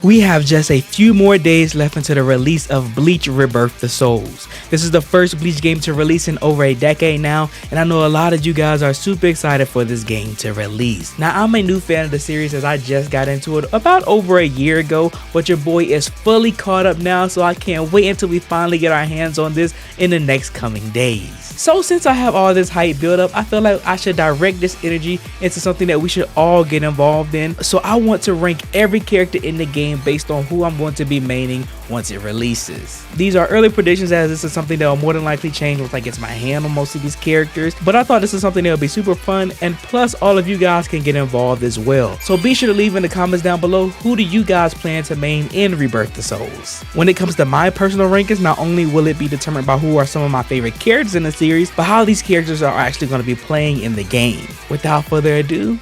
We have just a few more days left until the release of Bleach Rebirth of Souls. This is the first Bleach game to release in over a decade now, and I know a lot of you guys are super excited for this game to release. Now, I'm a new fan of the series as I just got into it about over a year ago, but your boy is fully caught up now, so I can't wait until we finally get our hands on this in the next coming days. So since I have all this hype built up, I feel like I should direct this energy into something that we should all get involved in. So I want to rank every character in the game based on who I'm going to be maining once it releases. These are early predictions as this is something that will more than likely change once I get my hand on most of these characters, but I thought this is something that will be super fun, and plus all of you guys can get involved as well. So be sure to leave in the comments down below, who do you guys plan to main in Rebirth of Souls? When it comes to my personal rankings, not only will it be determined by who are some of my favorite characters in the series, but how these characters are actually going to be playing in the game. Without further ado,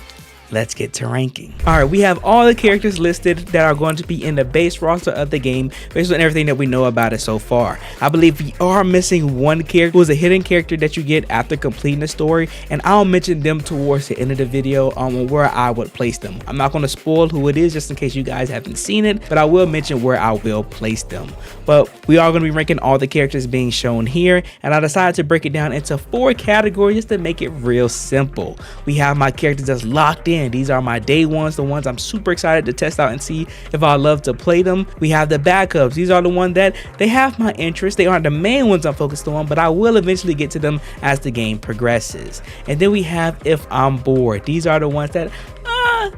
let's get to ranking. Alright, we have all the characters listed that are going to be in the base roster of the game based on everything that we know about it so far. I believe we are missing one character who is a hidden character that you get after completing the story, and I'll mention them towards the end of the video on where I would place them. I'm not going to spoil who it is just in case you guys haven't seen it, but I will mention where I will place them. But we are going to be ranking all the characters being shown here, and I decided to break it down into 4 categories just to make it real simple. We have my characters that's locked in. These are my day ones, the ones I'm super excited to test out and see if I love to play them. We have the backups. These are the ones that they have my interest. They aren't the main ones I'm focused on, but I will eventually get to them as the game progresses. And then we have if I'm bored. These are the ones that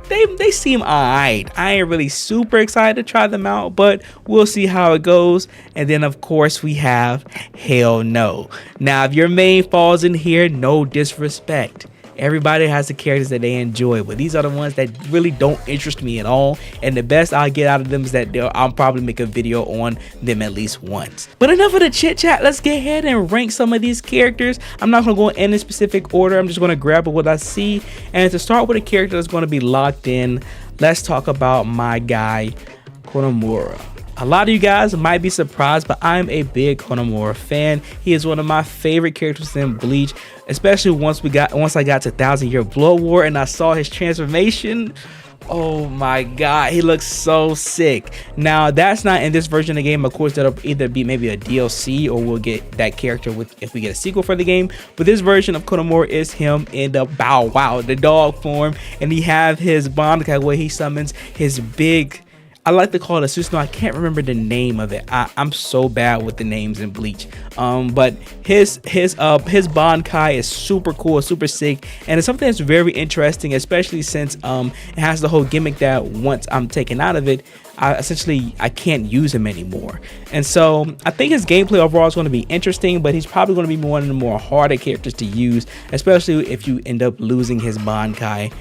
they seem alright. I ain't really super excited to try them out, but we'll see how it goes. And then of course we have hell no. Now if your main falls in here, no disrespect, everybody has the characters that they enjoy, but these are the ones that really don't interest me at all, and the best I'll get out of them is that I'll probably make a video on them at least once. But enough of the chit chat, let's get ahead and rank some of these characters. I'm not going to go in any specific order, I'm just going to grab what I see. And to start with a character that's going to be locked in, let's talk about my guy Konomura. A lot of you guys might be surprised, but I'm a big Konomura fan. He is one of my favorite characters in Bleach, especially once I got to 1000-Year Blood War and I saw his transformation. Oh my god, he looks so sick. Now that's not in this version of the game. Of course, that'll either be maybe a DLC or we'll get that character if we get a sequel for the game. But this version of Konomura is him in the Bow Wow, the dog form, and he have his Bankai where he summons his big, I like to call it a Susanoo. I can't remember the name of it. I'm so bad with the names in Bleach. But his Bankai is super cool, super sick, and it's something that's very interesting, especially since it has the whole gimmick that once I'm taken out of it, I can't use him anymore. And so I think his gameplay overall is going to be interesting, but he's probably going to be one of the more harder characters to use, especially if you end up losing his Bankai.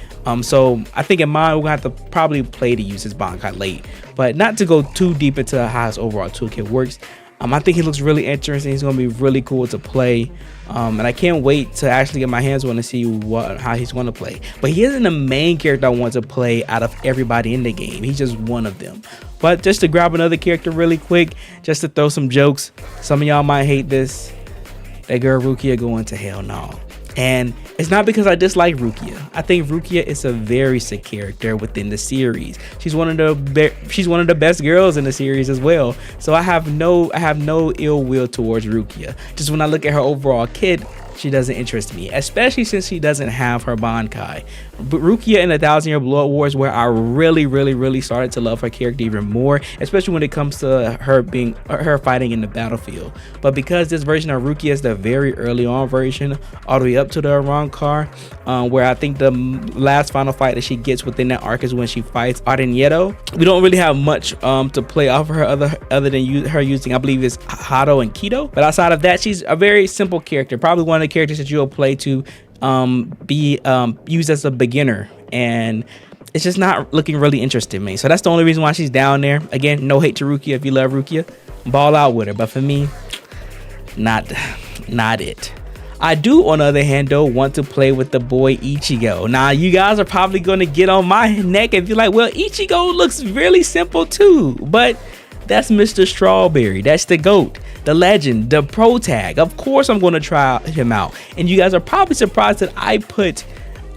So I think in mine, we're going to have to probably play to use his Bankai late, but not to go too deep into how his overall toolkit works. I think he looks really interesting. He's going to be really cool to play, and I can't wait to actually get my hands on to see how he's going to play. But he isn't the main character I want to play out of everybody in the game. He's just one of them. But just to grab another character really quick, just to throw some jokes, some of y'all might hate this, that girl Rukia going to hell no. And it's not because I dislike Rukia. I think Rukia is a very sick character within the series. She's one of the best girls in the series as well. So I have no ill will towards Rukia. Just when I look at her overall kit, she doesn't interest me, especially since she doesn't have her Bankai. But Rukia in the 1000-Year Blood War is where I really started to love her character even more, especially when it comes to her fighting in the battlefield. But because this version of Rukia is the very early on version, all the way up to the Arrancar, where I think the last final fight that she gets within that arc is when she fights Ardenyeto. We don't really have much to play off of her other than her using, I believe, is Hado and Kido. But outside of that, she's a very simple character, probably one of the characters that you'll play to be used as a beginner, and it's just not looking really interesting to me. So that's the only reason why she's down there. Again, no hate to Rukia. If you love Rukia, ball out with her, but for me, not it. I do, on the other hand, though, want to play with the boy Ichigo. Now, you guys are probably going to get on my neck and be like, well, Ichigo looks really simple too, but that's Mr. Strawberry. That's the GOAT, the legend, the pro tag. Of course I'm going to try him out. And you guys are probably surprised that I put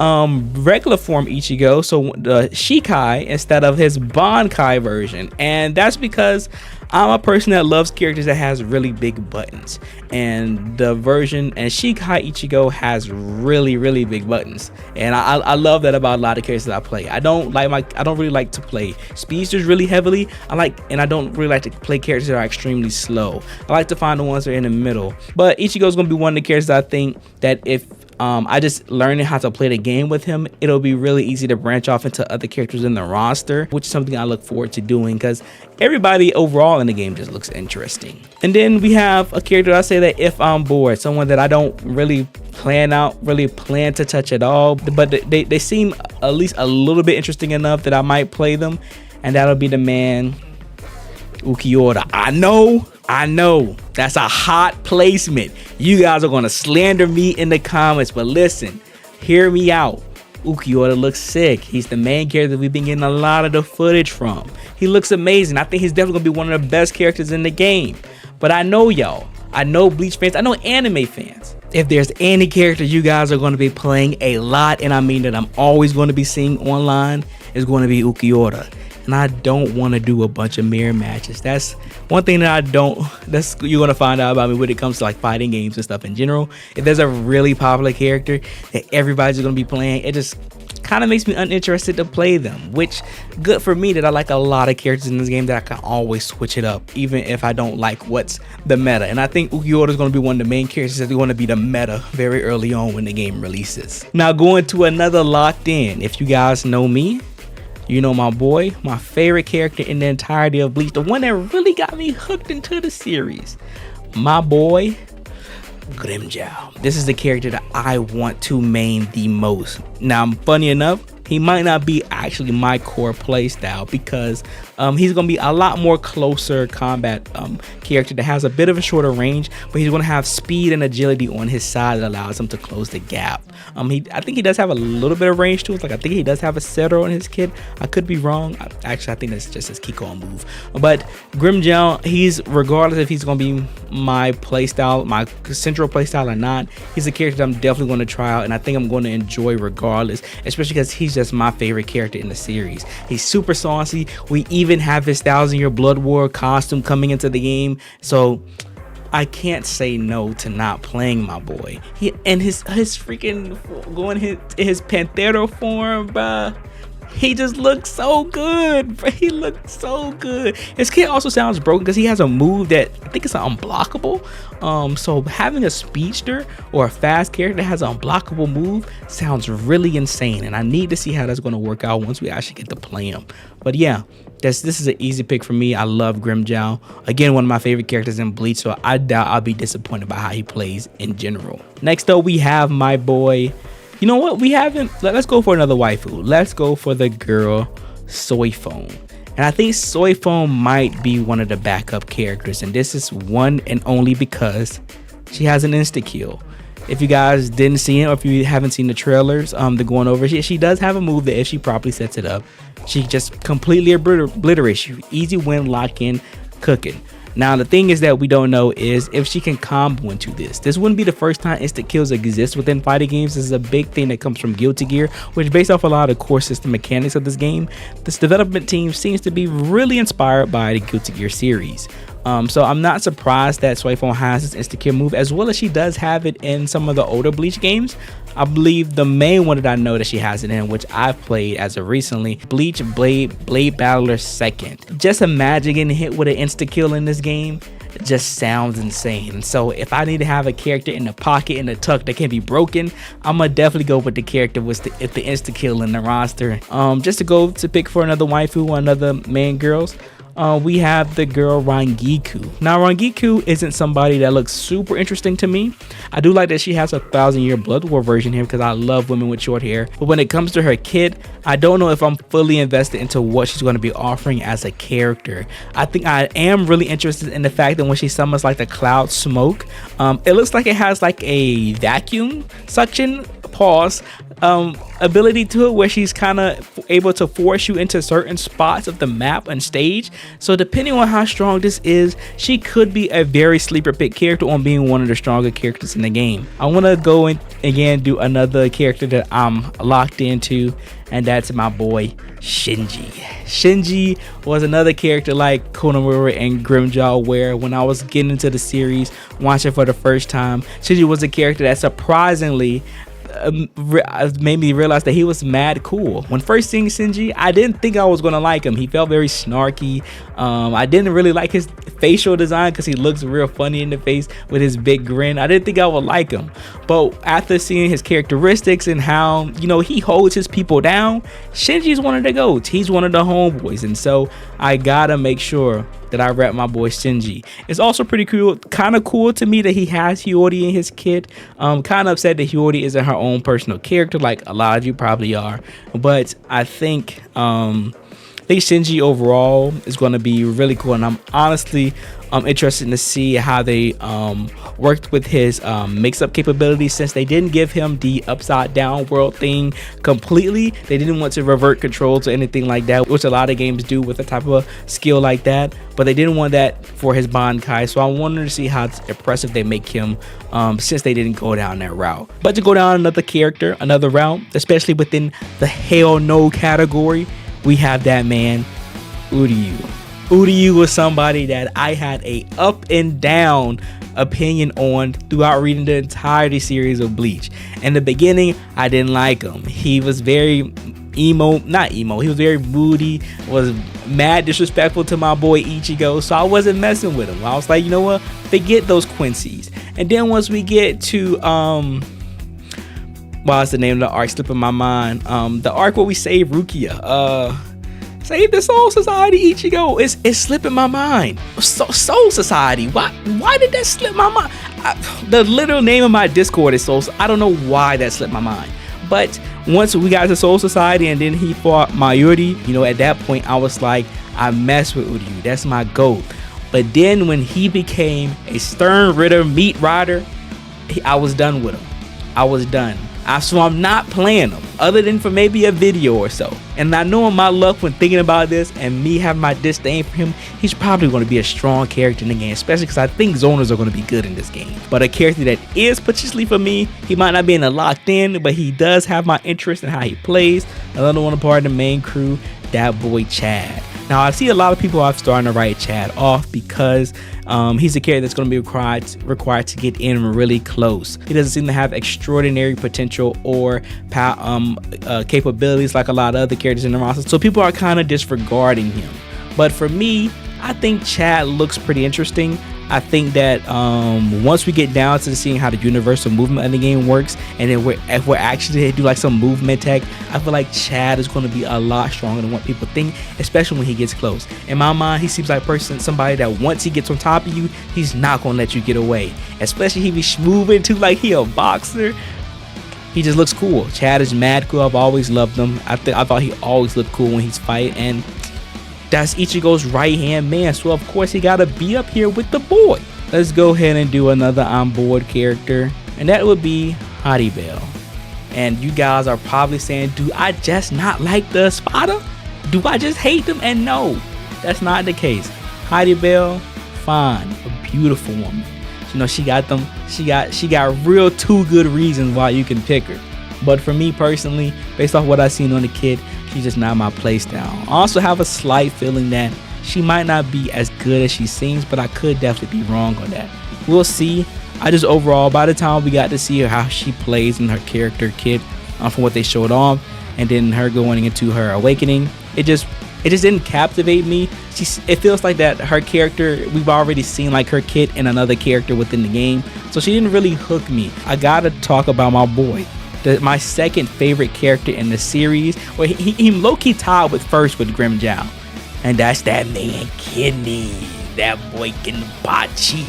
regular form Ichigo, so the Shikai instead of his Bankai version. And that's because I'm a person that loves characters that has really big buttons, and the version and Shikai Ichigo has really big buttons, and I love that about a lot of characters that I play. I don't really like to play speedsters really heavily. I don't really like to play characters that are extremely slow. I like to find the ones that are in the middle. But Ichigo's gonna be one of the characters that I think that if I just learning how to play the game with him, it'll be really easy to branch off into other characters in the roster, which is something I look forward to doing because everybody overall in the game just looks interesting. And then we have a character I say that if I'm bored, someone that I don't really plan to touch at all, but they seem at least a little bit interesting enough that I might play them, and that'll be the man Ukiura. I know that's a hot placement. You guys are gonna slander me in the comments, but listen, hear me out. Ukiura looks sick. He's the main character we've been getting a lot of the footage from. He looks amazing. I think he's definitely gonna be one of the best characters in the game. But I know y'all, I know Bleach fans, I know anime fans. If there's any character you guys are going to be playing a lot, and I mean that I'm always going to be seeing online, is going to be Ukiura. And I don't want to do a bunch of mirror matches. That's one thing that you're going to find out about me when it comes to like fighting games and stuff in general. If there's a really popular character that everybody's going to be playing, it just kind of makes me uninterested to play them, which good for me that I like a lot of characters in this game that I can always switch it up even if I don't like what's the meta. And I think Ukiura is going to be one of the main characters that's going to be the meta very early on when the game releases. Now going to another locked in. If you guys know me, you know my boy, my favorite character in the entirety of Bleach, the one that really got me hooked into the series, my boy Grimmjow. This is the character that I want to main the most. Now, funny enough, he might not be actually my core playstyle because he's going to be a lot more closer combat character that has a bit of a shorter range, but he's going to have speed and agility on his side that allows him to close the gap. I think he does have a little bit of range to it. Like I think he does have a Cetero in his kit. I could be wrong. Actually, I think that's just his Kiko move. But Grimmjow, he's regardless if he's going to be my playstyle, my central playstyle or not, he's a character that I'm definitely going to try out, and I think I'm going to enjoy regardless, especially because he's just my favorite character in the series. He's super saucy. We even have his 1000-year Blood War costume coming into the game, so I can't say no to not playing my boy. His freaking going his Panthero form, bruh. He just looks so good, bro. He looks so good. His kit also sounds broken because he has a move that I think is unblockable. So having a speedster or a fast character that has an unblockable move sounds really insane, and I need to see how that's going to work out once we actually get to play him. But yeah, this is an easy pick for me. I love Grimmjow. Again, one of my favorite characters in Bleach, so I doubt I'll be disappointed by how he plays in general. Next up, we have my boy. You know what? Let's go for another waifu. Let's go for the girl Soifon. And I think Soifon might be one of the backup characters. And this is one and only because she has an insta-kill. If you guys didn't see it, or if you haven't seen the trailers, they're going over, she does have a move that if she properly sets it up, she just completely obliterates you. Easy win, lock in, cooking. Now, the thing is that we don't know is if she can combo into this. This wouldn't be the first time instant kills exist within fighting games. This is a big thing that comes from Guilty Gear, which based off a lot of core system mechanics of this game, this development team seems to be really inspired by the Guilty Gear series. So I'm not surprised that Soifon has this insta-kill move, as well as she does have it in some of the older Bleach games. I believe the main one that I know that she has it in, which I've played as of recently, Bleach Blade Battler 2nd. Just imagine getting hit with an insta-kill in this game. It just sounds insane. So if I need to have a character in the pocket, in the tuck that can be broken, I'm gonna definitely go with the character with the insta-kill in the roster. Just to go to pick for another waifu or another main girls, we have the girl Rangiku. Now, Rangiku isn't somebody that looks super interesting to me. I do like that she has a 1000-year Blood War version here because I love women with short hair. But when it comes to her kit, I don't know if I'm fully invested into what she's going to be offering as a character. I think I am really interested in the fact that when she summons like the cloud smoke, it looks like it has like a vacuum suction pause ability to it, where she's kind of able to force you into certain spots of the map and stage. So depending on how strong this is, she could be a very sleeper pick character on being one of the stronger characters in the game. I want to go in again, do another character that I'm locked into, and that's my boy Shinji. Shinji was another character like Konohara and Grimjaw, where when I was getting into the series, watching for the first time, Shinji was a character that surprisingly made me realize that he was mad cool. When first seeing Shinji, I didn't think I was gonna like him. He felt very snarky. I didn't really like his facial design because he looks real funny in the face with his big grin. I didn't think I would like him, but after seeing his characteristics and how, you know, he holds his people down, Shinji's one of the GOATs. He's one of the homeboys, and so I gotta make sure that I rep my boy Shinji. It's also pretty cool, kind of cool to me that he has Hiyori in his kit. Kind of upset that Hiyori isn't her own personal character like a lot of you probably are, but I think Shinji overall is going to be really cool, and I'm honestly interested to see how they worked with his mix-up capabilities, since they didn't give him the upside down world thing completely. They didn't want to revert controls or anything like that, which a lot of games do with a type of skill like that, but they didn't want that for his Bankai. So I wanted to see how impressive they make him, since they didn't go down that route. But to go down another character, another route, especially within the hell no category, we have that man, Uryu. Uryu was somebody that I had a up and down opinion on throughout reading the entirety series of Bleach. In the beginning, I didn't like him. He was very he was very moody, was mad disrespectful to my boy Ichigo, so I wasn't messing with him. I was like, you know what, forget those Quincy's. And then once we get to what's the name of the arc slipping my mind, the arc where we save Rukia, Save the Soul Society, Ichigo, it's slipping my mind. Soul Society, why did that slip my mind? The literal name of my Discord is Soul. I don't know why that slipped my mind, but once we got to Soul Society and then he fought Mayuri, you know, at that point I was like, I mess with Uryu, that's my GOAT. But then when he became a Stern Ritter meat rider, I was done with him. I was done. So I'm not playing him, other than for maybe a video or so. And I know in my luck when thinking about this and me having my disdain for him, he's probably going to be a strong character in the game, especially because I think zoners are going to be good in this game. But a character that is potentially for me, he might not be in a locked in, but he does have my interest in how he plays. Another one, a part of the main crew, that boy Chad. Now I see a lot of people are starting to write Chad off because he's a character that's going to be required to get in really close. He doesn't seem to have extraordinary potential or capabilities like a lot of other characters in the roster, so people are kind of disregarding him. But for me, I think Chad looks pretty interesting. I think that once we get down to seeing how the universal movement of the game works, and then if we're actually do like some movement tech, I feel like Chad is going to be a lot stronger than what people think, especially when he gets close. In my mind, he seems like somebody that once he gets on top of you, he's not going to let you get away, especially if he's moving too like he a boxer. He just looks cool. Chad is mad cool. I've always loved him. I thought he always looked cool when he's fighting, and that's Ichigo's right hand man, so of course he gotta be up here with the boy. Let's go ahead and do another on board character, and that would be Haribel. And you guys are probably saying, do I just not like the Espada? Do I just hate them? And no, that's not the case. Haribel, fine, a beautiful woman. You know, she got real two good reasons why you can pick her. But for me personally, based off what I've seen on the kid, she's just not my play style. I also have a slight feeling that she might not be as good as she seems, but I could definitely be wrong on that. We'll see. I just overall, by the time we got to see her how she plays in her character kit, from what they showed off, and then her going into her awakening, it just didn't captivate me. It feels like that her character, we've already seen like her kit in another character within the game, so she didn't really hook me. I gotta talk about my boy. My second favorite character in the series, where he low-key tied with Grimjaw, and that's that man Kenny, that boy Kenpachi.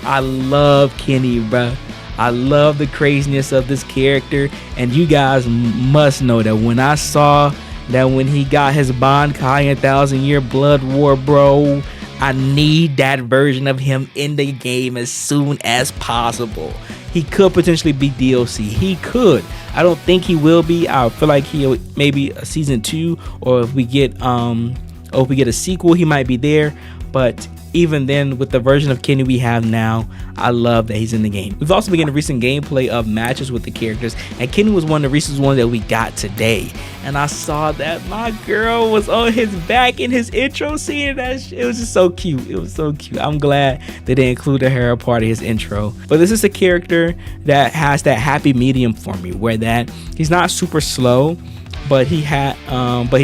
I love Kenny, bruh. I love the craziness of this character, and you guys must know that when I saw that when he got his Bankai in 1,000-Year Blood War, bro, I need that version of him in the game as soon as possible. he could potentially be DLC. He could. I don't think he will be. I feel like he'll maybe a season 2, or if we get a sequel, he might be there. But even then, with the version of Kenny we have now, I love that he's in the game. We've also been getting recent gameplay of matches with the characters, and Kenny was one of the recent ones that we got today. And I saw that my girl was on his back in his intro scene. It was just so cute. It was so cute. I'm glad that they included her part of his intro. But this is a character that has that happy medium for me, where that he's not super slow, but he's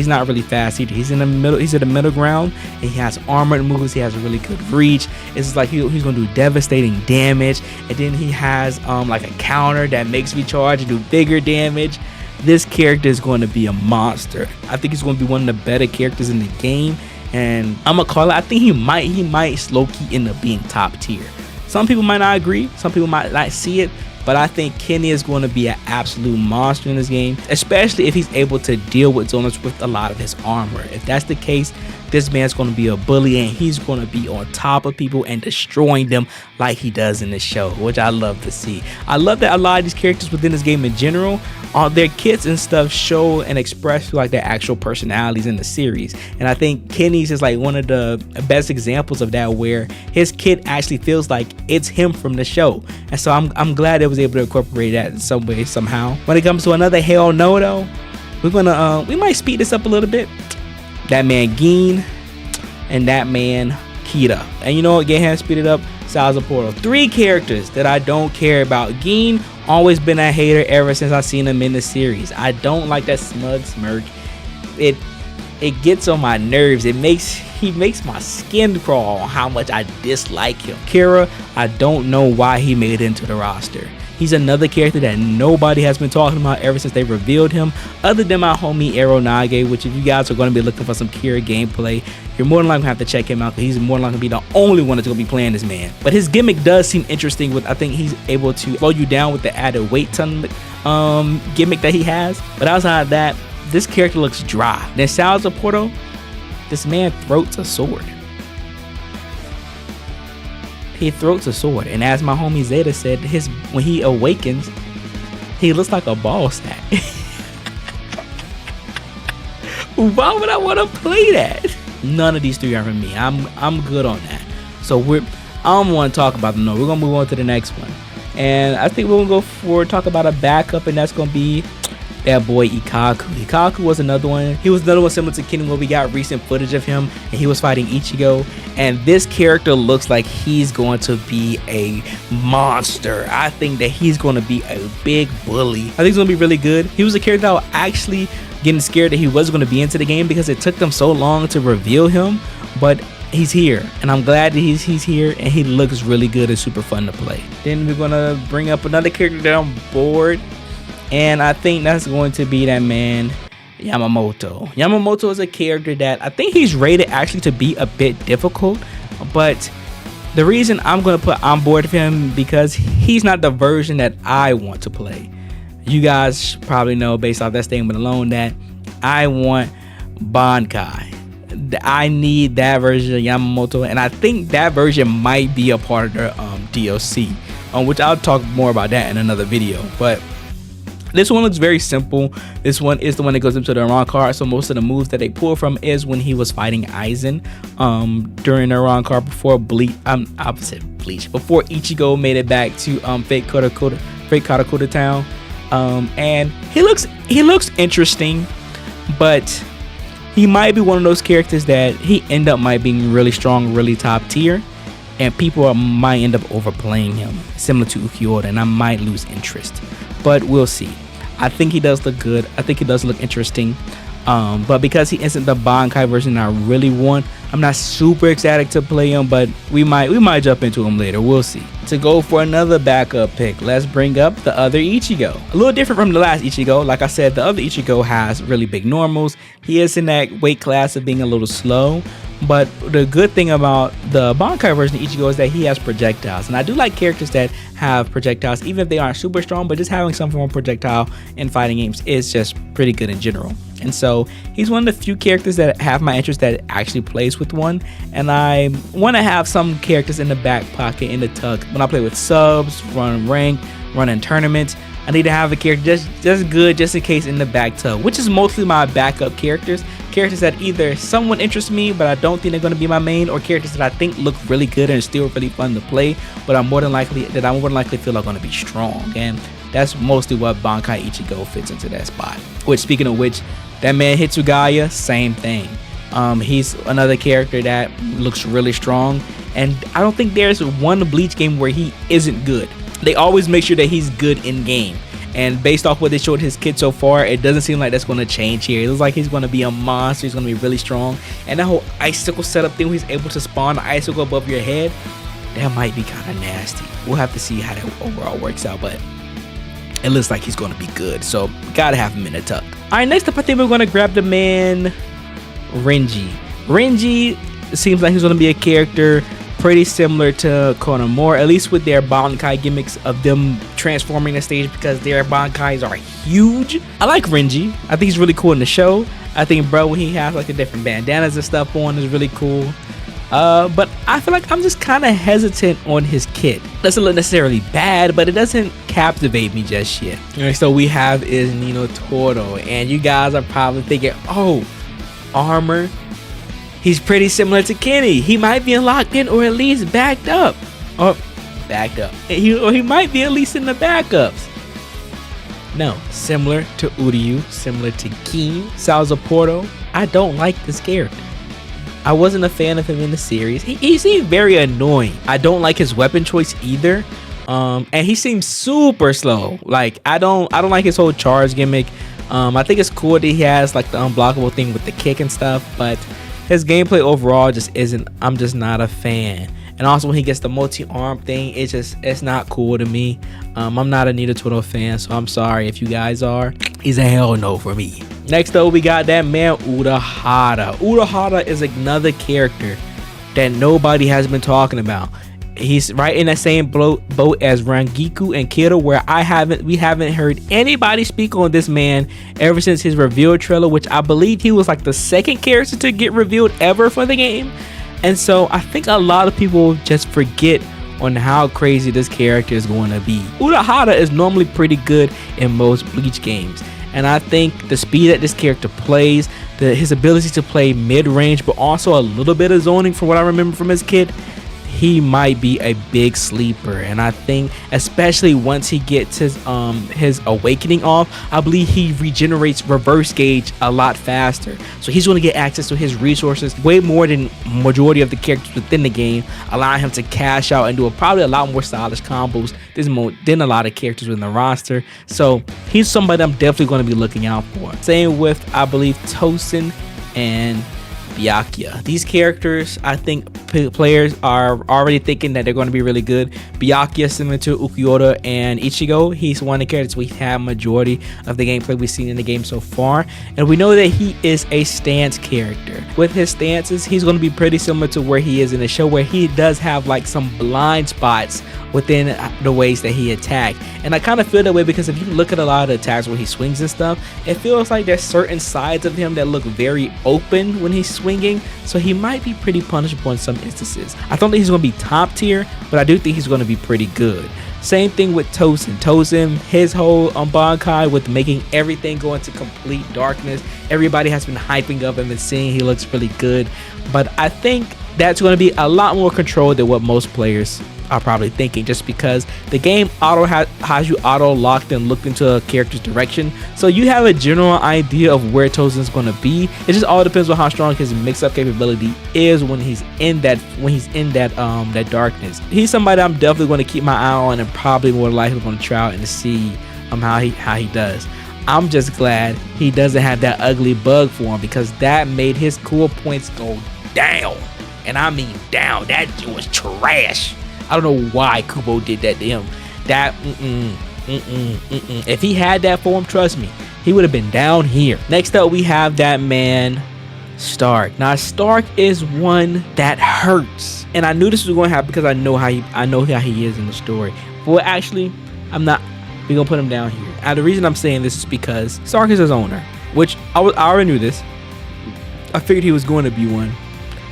not really fast either. He's in the middle. He's at the middle ground, and he has armored moves. He has a really good reach. It's like he's gonna do devastating damage, and then he has like a counter that makes me charge and do bigger damage. This character is going to be a monster. I think he's going to be one of the better characters in the game, and I'm gonna call it. I think he might low-key end up being top tier. Some people might not agree. Some people might not see it. But I think Kenny is going to be an absolute monster in this game, especially if he's able to deal with zoners with a lot of his armor. If that's the case, this man's going to be a bully, and he's going to be on top of people and destroying them like he does in the show, which I love to see. I love that a lot of these characters within this game in general, their kits and stuff show and express like their actual personalities in the series. And I think Kenny's is like one of the best examples of that, where his kit actually feels like it's him from the show. And so I'm glad it was able to incorporate that in some way, somehow. When it comes to another hell no though, we might speed this up a little bit. That man Geen and that man Kita. And you know what, get him speeded up, Salsa Portal. 3 characters that I don't care about. Geen, always been a hater ever since I seen him in the series. I don't like that smug smirk. It gets on my nerves. He makes my skin crawl on how much I dislike him. Kira, I don't know why he made it into the roster. He's another character that nobody has been talking about ever since they revealed him, other than my homie Aeronage, which if you guys are going to be looking for some Kira gameplay, you're more than likely going to have to check him out, because he's more than likely going to be the only one that's going to be playing this man. But his gimmick does seem interesting. I think he's able to slow you down with the added weight ton gimmick that he has. But outside of that, this character looks dry. Then Salsa Portal, this man throats a sword. He throats a sword, and as my homie Zeta said, when he awakens, he looks like a ball sack. Why would I want to play that? None of these 3 are for me. I'm good on that. So I don't want to talk about them. No, we're gonna move on to the next one, and I think we're gonna talk about a backup, and that's gonna be that boy Ikaku. Ikaku was another one. He was another one similar to Kenny, where we got recent footage of him and he was fighting Ichigo. And this character looks like he's going to be a monster. I think that he's going to be a big bully. I think he's going to be really good. He was a character that I was actually getting scared that he was going to be into the game, because it took them so long to reveal him. But he's here, and I'm glad that he's here, and he looks really good and super fun to play. Then we're going to bring up another character that I'm bored. And I think that's going to be that man Yamamoto. Yamamoto is a character that I think he's rated actually to be a bit difficult, but the reason I'm going to put on board with him, because he's not the version that I want to play. You guys probably know based off that statement alone that I want Bankai. I need that version of Yamamoto, and I think that version might be a part of the DLC, which I'll talk more about that in another video. But this one looks very simple. This one is the one that goes into the wrong card. So most of the moves that they pull from is when he was fighting Aizen during the wrong card before Bleach. Before Ichigo made it back to fake Karakura Town. And he looks interesting, but he might be one of those characters that might being really strong, really top tier, and people might end up overplaying him, similar to Ukiura, and I might lose interest. But we'll see. I think he does look good. I think he does look interesting. But because he isn't the Bankai version I really want, I'm not super ecstatic to play him, but we might jump into him later. We'll see. To go for another backup pick, let's bring up the other Ichigo. A little different from the last Ichigo. Like I said, the other Ichigo has really big normals. He is in that weight class of being a little slow. But the good thing about the Bankai version of Ichigo is that he has projectiles. And I do like characters that have projectiles, even if they aren't super strong, but just having some form of projectile in fighting games is just pretty good in general. And so he's one of the few characters that have my interest that actually plays with one. And I want to have some characters in the back pocket, in the tuck, when I play with subs, run rank, running tournaments, I need to have a character just good, just in case in the back tub, which is mostly my backup characters that either someone interests me but I don't think they're going to be my main, or characters that I think look really good and still really fun to play, but I'm more than likely feel are going to be strong. And that's mostly what Bankai Ichigo fits into that spot. Which, speaking of which, that man Hitsugaya, same thing. He's another character that looks really strong, and I don't think there's one Bleach game where he isn't good. They always make sure that he's good in game, and based off what they showed his kid so far, it doesn't seem like that's going to change here. It looks like he's going to be a monster. He's going to be really strong, and that whole icicle setup thing where he's able to spawn an icicle above your head, that might be kind of nasty. We'll have to see how that overall works out, but it looks like he's going to be good, so gotta have him in a tuck. All right, next up I think we're going to grab the man Renji. Renji seems like he's going to be a character pretty similar to Konohamaru, at least with their Bankai gimmicks of them transforming the stage, because their Bankais are huge. I like Renji. I think he's really cool in the show. I think bro, when he has like the different bandanas and stuff on, is really cool. But I feel like I'm just kind of hesitant on his kit. Doesn't look necessarily bad, but it doesn't captivate me just yet. Alright, so we have is Nino Toro, and you guys are probably thinking, oh, armor. He's pretty similar to Kenny. He might be locked in or at least backed up. He might be at least in the backups. No, similar to Uryu, similar to Kin, Salzaporto. I don't like this character. I wasn't a fan of him in the series. He seemed very annoying. I don't like his weapon choice either. And he seems super slow. Like I don't like his whole charge gimmick. I think it's cool that he has like the unblockable thing with the kick and stuff, but his gameplay overall just isn't. I'm just not a fan. And also when he gets the multi-arm thing, it's not cool to me. I'm not a Nino Toro fan, so I'm sorry if you guys are. He's a hell no for me. Next up, we got that man Urahara. Urahara is another character that nobody has been talking about. He's right in that same boat as Rangiku and Kira, where we haven't heard anybody speak on this man ever since his reveal trailer, which I believe he was like the second character to get revealed ever for the game. And so I think a lot of people just forget on how crazy this character is going to be. Urahara is normally pretty good in most Bleach games, and I think the speed that this character plays, his ability to play mid-range, but also a little bit of zoning from what I remember from his kid, he might be a big sleeper. And I think especially once he gets his awakening off, I believe he regenerates reverse gauge a lot faster, so he's going to get access to his resources way more than majority of the characters within the game, allowing him to cash out and do probably a lot more stylish combos than a lot of characters within the roster. So he's somebody I'm definitely going to be looking out for. Same with, I believe, Tosin and Byakuya. These characters, I think players are already thinking that they're going to be really good. Byakuya, similar to Ukiura and Ichigo, he's one of the characters we have majority of the gameplay we've seen in the game so far, and we know that he is a stance character. With his stances, he's going to be pretty similar to where he is in the show, where he does have like some blind spots within the ways that he attacked. And I kind of feel that way because if you look at a lot of the attacks where he swings and stuff, it feels like there's certain sides of him that look very open when he's swinging, so he might be pretty punishable in some instances. I don't think he's going to be top tier, but I do think he's going to be pretty good. Same thing with Tosin, his whole Bankai with making everything go into complete darkness. Everybody has been hyping up him and saying he looks really good, but I think that's going to be a lot more controlled than what most players are probably thinking, just because the game has you auto locked and looked into a character's direction, so you have a general idea of where Tosin's going to be. It just all depends on how strong his mix-up capability is when he's in that that darkness. He's somebody I'm definitely going to keep my eye on, and probably more likely going to try out and see how he does. I'm just glad he doesn't have that ugly bug for him, because that made his cool points go down, and I mean down. That was trash. I don't know why Kubo did that to him. If he had that for him, trust me, he would have been down here. Next up, we have that man Stark. Now, Stark is one that hurts, and I knew this was going to happen because I know how he is in the story. But actually, we're gonna put him down here. And the reason I'm saying this is because Stark is his owner, which I already knew this. I figured he was going to be one,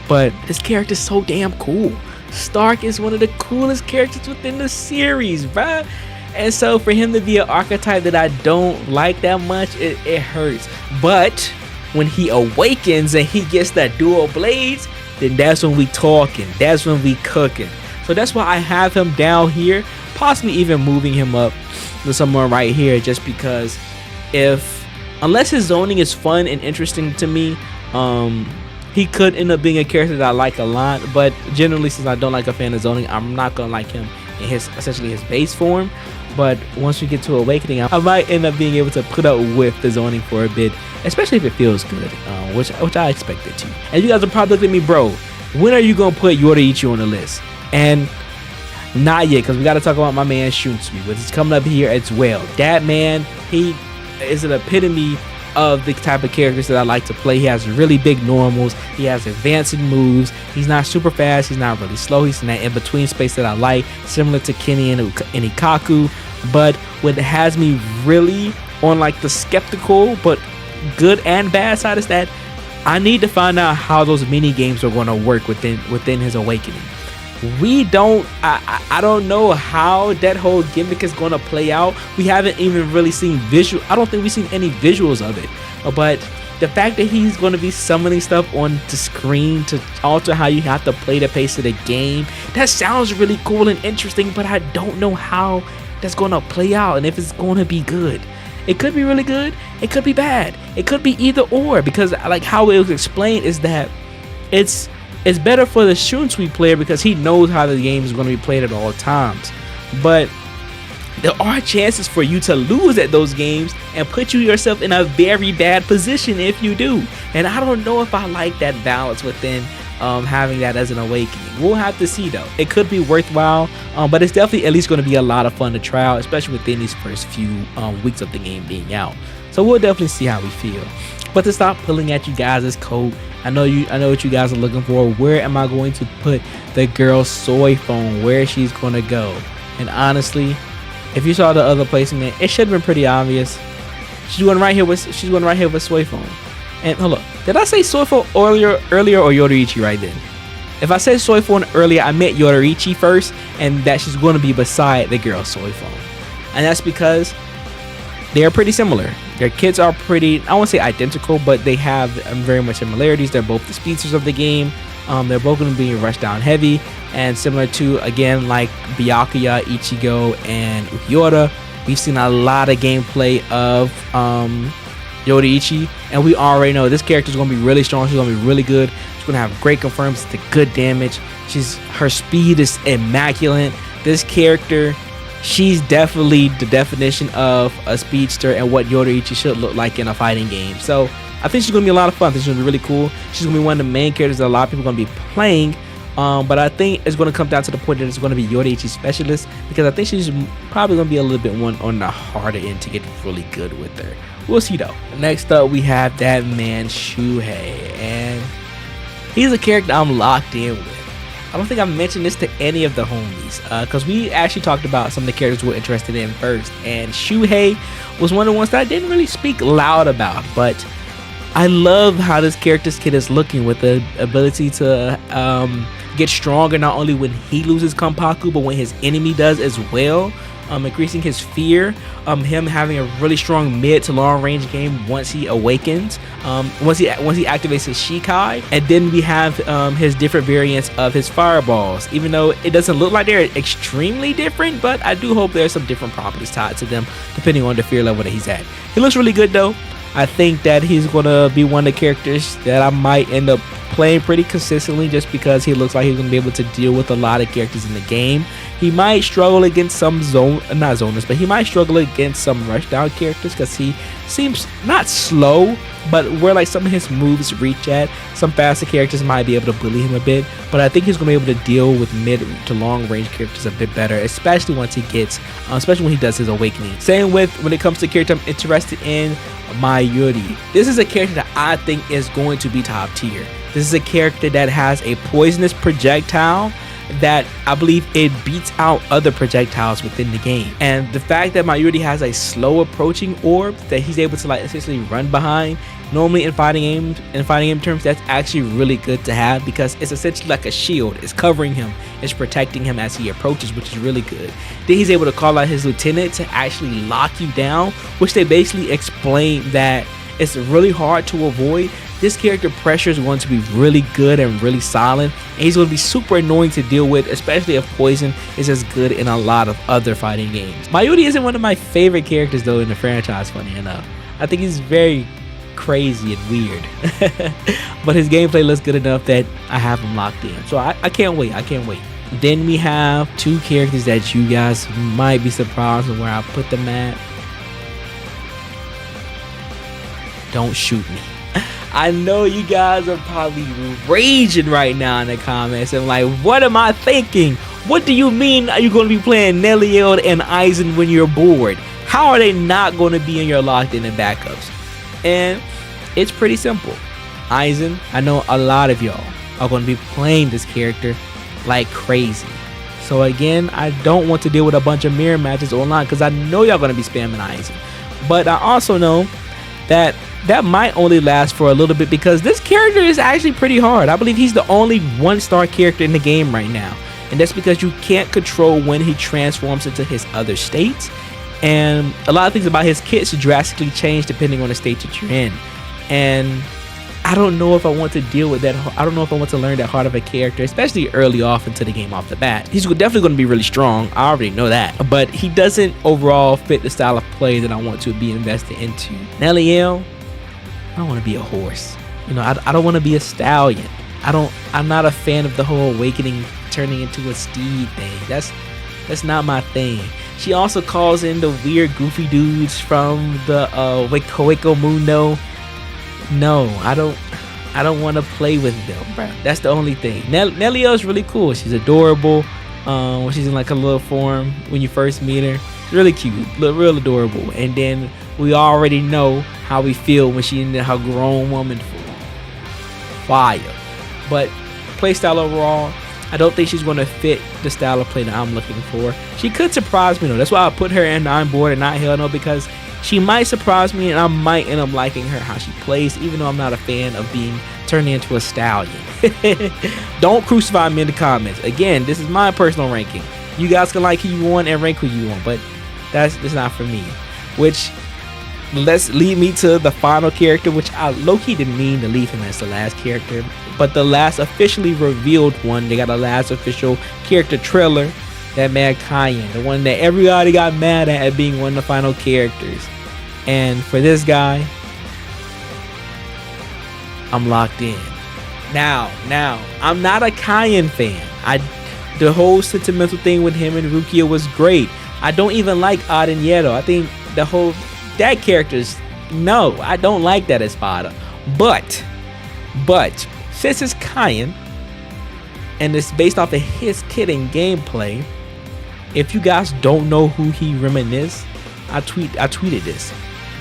but this character is so damn cool. Stark is one of the coolest characters within the series, bruh. And so for him to be an archetype that I don't like that much, it hurts. But when he awakens and he gets that dual blades, then that's when we talking. That's when we cooking. So that's why I have him down here, possibly even moving him up to somewhere right here, just because unless his zoning is fun and interesting to me, he could end up being a character that I like a lot. But generally, since I don't like a fan of zoning, I'm not gonna like him in essentially his base form. But once we get to Awakening, I might end up being able to put up with the zoning for a bit, especially if it feels good, which I expect it to. And you guys are probably looking at me, bro, when are you gonna put Yoruichi on the list? And not yet, because we got to talk about my man Shunsui, which is coming up here as well. That man, he is an epitome of the type of characters that I like to play. He has really big normals. He has advancing moves. He's not super fast. He's not really slow. He's in that in-between space that I like, similar to Kenny and Ikaku. But what has me really on like the skeptical but good and bad side is that I need to find out how those mini games are going to work within his awakening. I don't know how that whole gimmick is going to play out. We haven't even really seen I don't think we've seen any visuals of it. But the fact that he's going to be summoning stuff on the screen to alter how you have to play the pace of the game, that sounds really cool and interesting, but I don't know how that's going to play out and if it's going to be good. It could be really good. It could be bad. It could be either or, because like how it was explained is that it's better for the Shunsui player because he knows how the game is going to be played at all times. But there are chances for you to lose at those games and put yourself in a very bad position if you do. And I don't know if I like that balance within having that as an awakening. We'll have to see though. It could be worthwhile, but it's definitely at least going to be a lot of fun to try out, especially within these first few weeks of the game being out. So we'll definitely see how we feel. But to stop pulling at you guys' coat, I know what you guys are looking for. Where am I going to put the girl soy phone? Where she's going to go? And honestly, if you saw the other placement, it should have been pretty obvious. She's going right here with soy phone. And hold up, did I say soy phone earlier or Yoruichi right then? If I said soy phone earlier, I meant Yoruichi first, and that she's going to be beside the girl soy phone. And that's because they are pretty similar. Their kits are pretty, I won't say identical, but they have very much similarities. They're both the speedsters of the game. They're both going to be rushed down heavy, and similar to, again, like Byakuya, Ichigo, and Ukiura, we've seen a lot of gameplay of Yoruichi, and we already know this character is going to be really strong. She's going to be really good. She's going to have great confirms to good damage. Her speed is immaculate. This character, she's definitely the definition of a speedster and what Yoruichi should look like in a fighting game. So I think she's going to be a lot of fun. I think she's going to be really cool. She's going to be one of the main characters that a lot of people are going to be playing. But I think it's going to come down to the point that it's going to be Yoruichi specialist, because I think she's probably going to be a little bit one on the harder end to get really good with her. We'll see though. Next up, we have that man Shuhei, and he's a character I'm locked in with. I don't think I mentioned this to any of the homies, because we actually talked about some of the characters we're interested in first, and Shuhei was one of the ones that I didn't really speak loud about, but I love how this character's kit is looking, with the ability to get stronger not only when he loses Kanpaku, but when his enemy does as well. Increasing his fear, him having a really strong mid to long range game once he awakens, once he activates his Shikai, and then we have his different variants of his fireballs. Even though it doesn't look like they're extremely different, but I do hope there's some different properties tied to them depending on the fear level that he's at. He looks really good though. I think that he's gonna be one of the characters that I might end up playing pretty consistently, just because he looks like he's gonna be able to deal with a lot of characters in the game. He might struggle against some not zoners, but he might struggle against some rushdown characters, because he seems not slow, but where like some of his moves reach at, some faster characters might be able to bully him a bit. But I think he's gonna be able to deal with mid to long range characters a bit better, especially once he gets, especially when he does his awakening. Same with when it comes to character I'm interested in, Mayuri. This is a character that I think is going to be top tier. This is a character that has a poisonous projectile that I believe it beats out other projectiles within the game. And the fact that Mayuri has a slow approaching orb that he's able to like essentially run behind Normally in fighting game terms, that's actually really good to have because it's essentially like a shield. It's covering him, it's protecting him as he approaches, which is really good. Then he's able to call out his lieutenant to actually lock you down, which they basically explain that it's really hard to avoid. This character pressure is going to be really good and really solid, and he's going to be super annoying to deal with, especially if poison is as good in a lot of other fighting games. Mayuri isn't one of my favorite characters though in the franchise, funny enough. I think he's very crazy and weird, but his gameplay looks good enough that I have him locked in. So I can't wait. Then we have two characters that you guys might be surprised at where I put them at. Don't shoot me. I know you guys are probably raging right now in the comments and like, what am I thinking? What do you mean are you going to be playing Neliel and Aizen when you're bored? How are they not going to be in your locked in and backups? And it's pretty simple. Aizen, I know a lot of y'all are going to be playing this character like crazy. So again, I don't want to deal with a bunch of mirror matches online because I know y'all going to be spamming Aizen. But I also know that might only last for a little bit because this character is actually pretty hard. I believe he's the only 1-star character in the game right now. And that's because you can't control when he transforms into his other states. And a lot of things about his kits drastically change depending on the state that you're in. And I don't know if I want to deal with that. I don't know if I want to learn that hard of a character, especially early off into the game off the bat. He's definitely going to be really strong. I already know that. But he doesn't overall fit the style of play that I want to be invested into. Neliel, I don't want to be a horse. You know, I don't want to be a stallion. I'm not a fan of the whole awakening turning into a steed thing. That's not my thing. She also calls in the weird goofy dudes from the Hueco Mundo. No, I don't want to play with them, bro. That's the only thing. Neliel is really cool. She's adorable. When she's in like a little form when you first meet her. She's really cute, real adorable. And then we already know how we feel when she's in her grown woman form. Fire. But playstyle overall, I don't think she's going to fit the style of play that I'm looking for. She could surprise me though. That's why I put her in on board and not Hell No, because she might surprise me and I might end up liking her how she plays, even though I'm not a fan of being turned into a stallion. Don't crucify me in the comments. Again, this is my personal ranking. You guys can like who you want and rank who you want, but that's not for me. Which let's lead me to the final character, which I low-key didn't mean to leave him as the last character, but the last officially revealed one. They got a last official character trailer. That man Cayenne, the one that everybody got mad at being one of the final characters. And for this guy, I'm locked in. Now, I'm not a Cayenne fan. The whole sentimental thing with him and Rukia was great. I don't even like Adenyeto. I think that character's, no, I don't like that Espada. But since it's Cayenne and it's based off of his kit and gameplay, if you guys don't know who he reminisces, I tweeted this.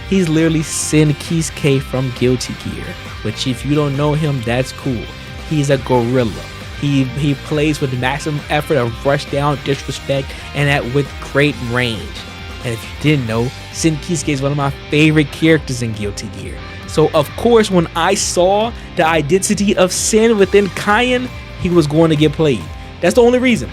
He's literally Sin Kisuke from Guilty Gear, which if you don't know him, that's cool. He's a gorilla. He plays with maximum effort of rush down, disrespect, and with great range. And if you didn't know, Sin Kisuke is one of my favorite characters in Guilty Gear. So of course, when I saw the identity of Sin within Cayenne, he was going to get played. That's the only reason.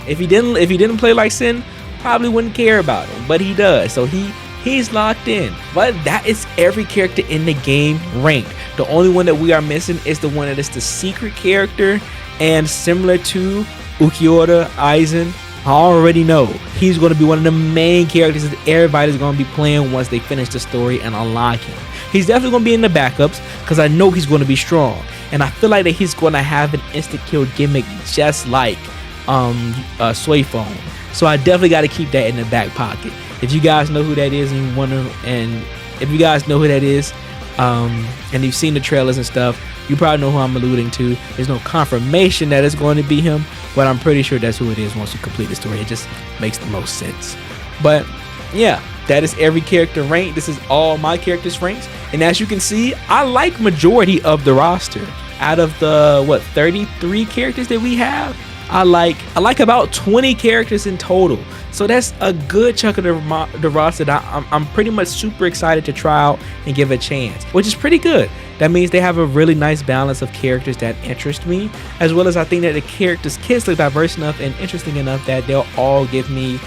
If he didn't play like Sin, probably wouldn't care about him, but he does. So he's locked in. But that is every character in the game ranked. The only one that we are missing is the one that is the secret character, and similar to Ukiura Aizen, I already know he's going to be one of the main characters that everybody's going to be playing once they finish the story and unlock him. He's definitely going to be in the backups because I know he's going to be strong, and I feel like that he's going to have an instant kill gimmick just like Suifone. So I definitely got to keep that in the back pocket. If you guys know who that is and you wonder, and if you guys know who that is, and you've seen the trailers and stuff, you probably know who I'm alluding to. There's no confirmation that it's going to be him, but I'm pretty sure that's who it is once you complete the story. It just makes the most sense. But yeah, that is every character ranked. This is all my characters ranks, and as you can see, I like majority of the roster. Out of the 33 characters that we have, I like about 20 characters in total. So that's a good chunk of the roster that I'm pretty much super excited to try out and give a chance, which is pretty good. That means they have a really nice balance of characters that interest me, as well as I think that the characters' kits look diverse enough and interesting enough that they'll all give me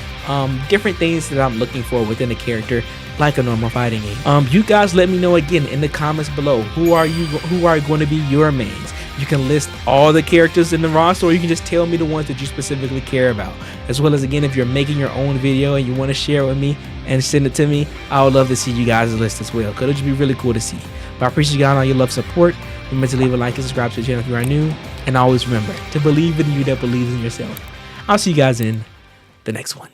different things that I'm looking for within a character, like a normal fighting game. You guys let me know again in the comments below, who are going to be your mains. You can list all the characters in the roster, or you can just tell me the ones that you specifically care about. As well as, again, if you're making your own video and you want to share it with me and send it to me, I would love to see you guys' list as well, because it would just be really cool to see. But I appreciate you guys all your love, support. Remember to leave a like and subscribe to the channel if you are new, and always remember to believe in you that believes in yourself. I'll see you guys in the next one.